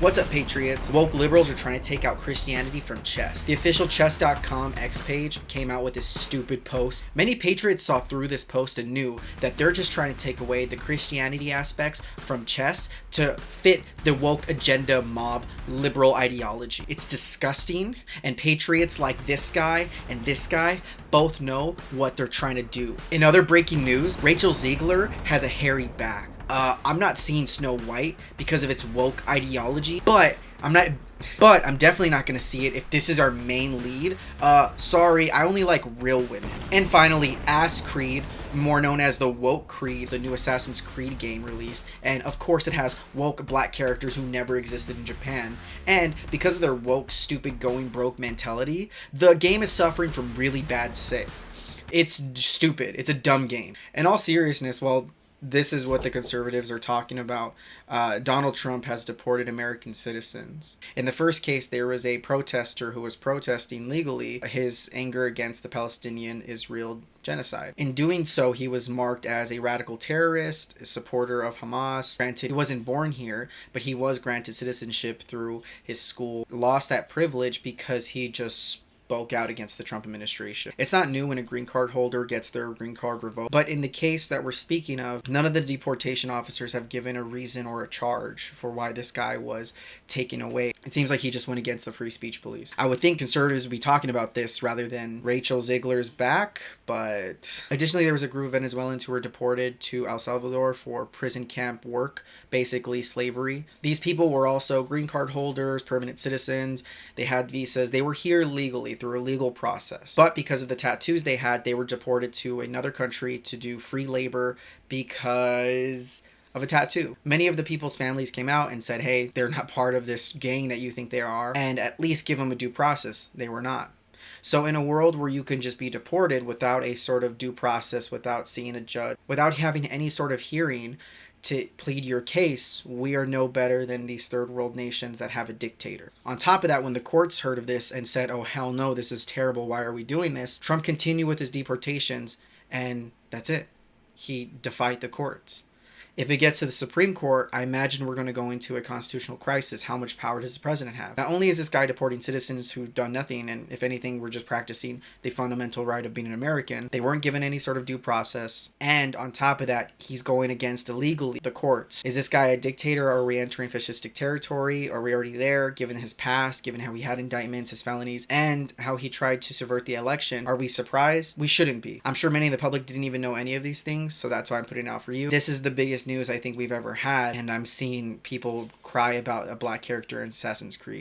What's up, Patriots? Woke liberals are trying to take out Christianity from chess. The official chess.com X page came out with this stupid post. Many Patriots saw through this post and knew that they're just trying to take away the Christianity aspects from chess to fit the woke agenda mob liberal ideology. It's disgusting, and Patriots like this guy and this guy both know what they're trying to do. In other breaking news, Rachel Ziegler has a hairy back. I'm not seeing Snow White because of its woke ideology, but I'm definitely not going to see it if this is our main lead. Sorry, I only like real women. And finally, Ass Creed, more known as the Woke Creed, the new Assassin's Creed game released. And of course it has woke black characters who never existed in Japan. And because of their woke, stupid, going broke mentality, the game is suffering from really bad sick. It's stupid. It's a dumb game. In all seriousness, well, this is what the conservatives are talking about. Donald Trump has deported American citizens. In the first case, there was a protester who was protesting legally his anger against the Palestinian-Israel genocide. In doing so, he was marked as a radical terrorist, a supporter of Hamas. Granted, he wasn't born here, but he was granted citizenship through his school. Lost that privilege because he just spoke out against the Trump administration. It's not new when a green card holder gets their green card revoked, but in the case that we're speaking of, none of the deportation officers have given a reason or a charge for why this guy was taken away. It seems like he just went against the free speech police. I would think conservatives would be talking about this rather than Rachel Ziegler's back, but additionally, there was a group of Venezuelans who were deported to El Salvador for prison camp work, basically slavery. These people were also green card holders, permanent citizens. They had visas. They were here legally through a legal process. But because of the tattoos they had, they were deported to another country to do free labor because of a tattoo. Many of the people's families came out and said, hey, they're not part of this gang that you think they are, and at least give them a due process. They were not. So in a world where you can just be deported without a sort of due process, without seeing a judge, without having any sort of hearing to plead your case, we are no better than these third world nations that have a dictator. On top of that, when the courts heard of this and said, oh hell no, this is terrible, why are we doing this? Trump continued with his deportations, and that's it. He defied the courts. If it gets to the Supreme Court, I imagine we're going to go into a constitutional crisis. How much power does the president have? Not only is this guy deporting citizens who've done nothing, and if anything, we're just practicing the fundamental right of being an American, they weren't given any sort of due process. And on top of that, he's going against illegally the courts. Is this guy a dictator? Or are we entering fascistic territory? Are we already there, given his past, given how he had indictments, his felonies, and how he tried to subvert the election? Are we surprised? We shouldn't be. I'm sure many of the public didn't even know any of these things, so that's why I'm putting it out for you. This is the biggest news I think we've ever had, and I'm seeing people cry about a black character in Assassin's Creed.